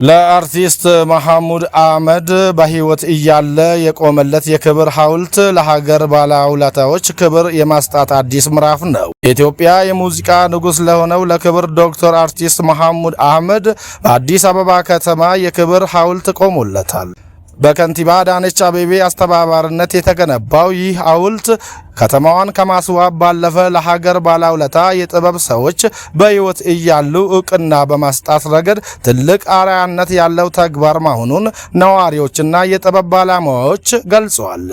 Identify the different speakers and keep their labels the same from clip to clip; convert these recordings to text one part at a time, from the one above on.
Speaker 1: ለአርቲስት መሐሙድ አህመድ በህይወት እያለ የቆመለት የክብር ሐውልት ለሀገር ባለውለታዎች ክብር የማስጣት አዲስ ምዕራፍ ነው። የኢትዮጵያ የሙዚቃ ንጉሥ ለሆነው ለክብር ዶክተር አርቲስት መሐሙድ አህመድ በአዲስ አበባ ከተማ የክብር ሐውልት ቆሞለታል። በከንቲባ አዳነች አቤቤ አስተባባሪነት የተገነባው ይህ ሐውልት ከተማዋን ከማስዋብ ባለፈ ለሀገር ባለውለታ የጥበብ ሰዎች በህይወት እያሉ ዕውቅና በማስጣት ረገድ ትልቅ አርአያነት ያለው ተግባር መሆኑን ነዋሪዎችና የጥበብ ባለሙያዎች ገልጸዋል።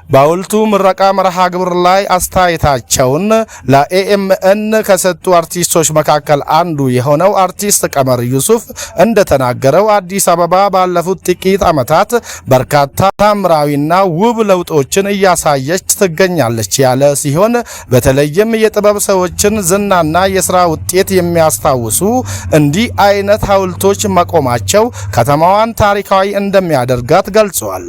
Speaker 1: በሐውልቱ ምረቃ መርሃ ግብር ላይ አስተያየታቸውን ለኤኤምኤን ከሰጡ አርቲስቶች መካከል አንዱ የሆነው አርቲስት ቀመር ዩሱፍ እንደተናገረው አዲስ አበባ ባለፉት ጥቂት ዓመታት በርካታ ታምራዊና ውብ ለውጦችን እያሳየች ትገኛለች ያለ ሲሆን በተለይም የጥበብ ሰዎችን ዝናና የሥራ ውጤት የሚያስታውሱ እንዲህ አይነት ሐውልቶች መቆማቸው ከተማዋን ታሪካዊ እንደሚያደርጋት ገልጸዋል።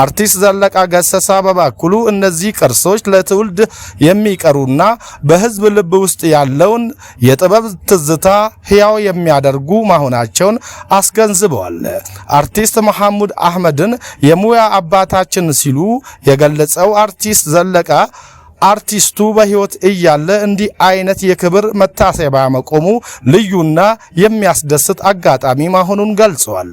Speaker 1: አርቲስት ዘለቀ ገሰሳ በበኩሉ እነዚህ ቅርሶች ለትውልድ የሚቀሩና በሕዝብ ልብ ውስጥ ያለውን የጥበብ ትዝታ ሕያው የሚያደርጉ መሆናቸውን አስገንዝበዋል። አርቲስት መሐሙድ አህመድን የሙያ አባታችን ሲሉ የገለጸው አርቲስት ዘለቀ አርቲስቱ በህይወት እያለ እንዲህ አይነት የክብር መታሰቢያ መቆሙ ልዩና የሚያስደስት አጋጣሚ መሆኑን ገልጸዋል።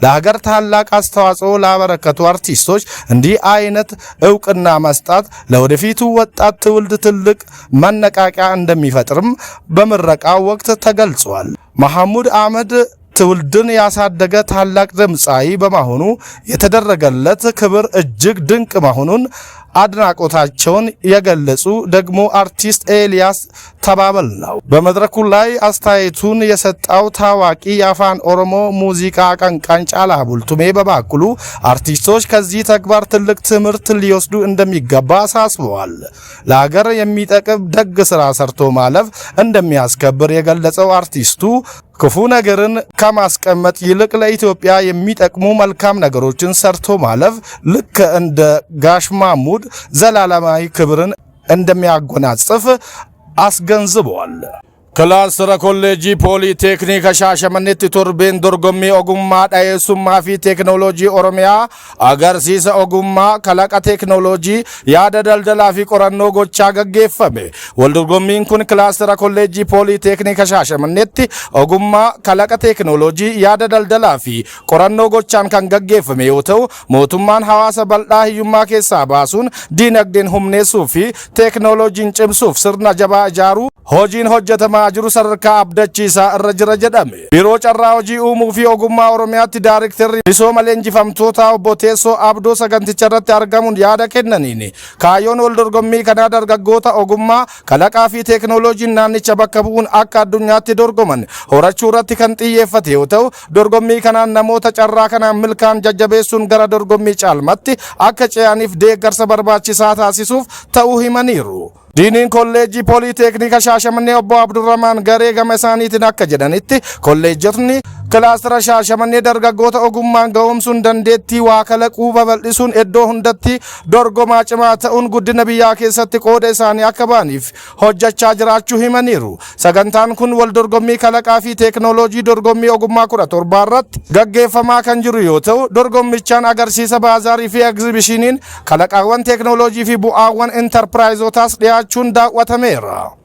Speaker 1: ለሀገር ታላቅ አስተዋጽኦ ላበረከቱ አርቲስቶች እንዲህ አይነት ዕውቅና መስጠት ለወደፊቱ ወጣት ትውልድ ትልቅ መነቃቂያ እንደሚፈጥርም በምረቃው ወቅት ተገልጿል። መሐሙድ አህመድ ትውልድን ያሳደገ ታላቅ ድምፃዊ በመሆኑ የተደረገለት ክብር እጅግ ድንቅ መሆኑን አድናቆታቸውን የገለጹ ደግሞ አርቲስት ኤልያስ ተባበል ነው። በመድረኩ ላይ አስተያየቱን የሰጠው ታዋቂ የአፋን ኦሮሞ ሙዚቃ አቀንቃኝ ጫላ ቡልቱሜ በበኩሉ አርቲስቶች ከዚህ ተግባር ትልቅ ትምህርት ሊወስዱ እንደሚገባ አሳስበዋል። ለሀገር የሚጠቅም ደግ ስራ ሰርቶ ማለፍ እንደሚያስከብር የገለጸው አርቲስቱ ክፉ ነገርን ከማስቀመጥ ይልቅ ለኢትዮጵያ የሚጠቅሙ መልካም ነገሮችን ሰርቶ ማለፍ ልክ እንደ ጋሽ ማሙድ ዘላለማዊ ክብርን እንደሚያጎናጽፍ አስገንዝበዋል። ክላስተር ኮሌጂ ፖሊቴክኒክ ሻሸመኔት ቶርቤን ዶርጎሚ ኦጉማ ዳየሱማ ፊ ቴክኖሎጂ ኦሮሚያ አገርሲሰ ኦጉማ ከለቀ ቴክኖሎጂ ያደ ደልደላ ፊ ቆረኖ ጎቻ ገጌፈሜ ወልዶርጎሚን ኩን ክላስተር ኮሌጂ ፖሊቴክኒክ ሻሸመኔት ኦጉማ ከለቀ ቴክኖሎጂ ያደ ደልደላ ፊ ቆረኖ ጎቻን ከን ገጌፈሜ yoota'u mootummaan hawaasa bal'aa hiyyummaa keessaa baasuun diinagdeen humneessuu fi teeknooloojiin cimsuuf sirna jabaa ijaaruu hojiin hojjetamaa jiru sadarkaa abdachiisaa irra jira jedhame. Biiroo carraa hojii uumuu fi ogummaa Oromiyaatti Daayiriktarri misooma leenjifamtoota obbo Teessoo Abdoo saganticha irratti argamuun yaada kennaniin kaayyoon wal dorgommii kanaa dargaggoota ogummaa kalaqaa fi teeknooloojiin naannicha bakka bu'uun akka addunyaatti dorgoman horachuu irratti kan xiyyeeffate yoo ta'u dorgommii kanaan namoota carraa kanaan milkaan jajjabeessuun gara dorgommii caalmatti akka ce'aniif deeggarsa barbaachisaa taasisuuf ta'uu himaniiru. Diiniin kolleejjii pooliiteeknika Shaashamannee obbo Abdurrahmaan garee gama isaaniitiin akka jedhanitti kolleejjotni kilaastara Shaashamannee dargaggoota ogummaan ga'oomsuun dandeettii waa kalaquu babal'isuun iddoo hundatti dorgomaa cimaa ta'uun guddina biyyaa keessatti qooda isaanii akka ba'aniif hojjechaa jiraachuu himaniiru. Sagantaan kun wal dorgommii kalaqaa fi teeknooloojii dorgommii ogummaa 17 irratti gaggeeffamaa kan jiru yoo ta'u dorgommichaan agarsiisa baazaarii fi egzibishiniin kalaqaawwan teeknooloojii fi bu'aawwan intarpiraayizotaas dhiyaachuu daawwatameera.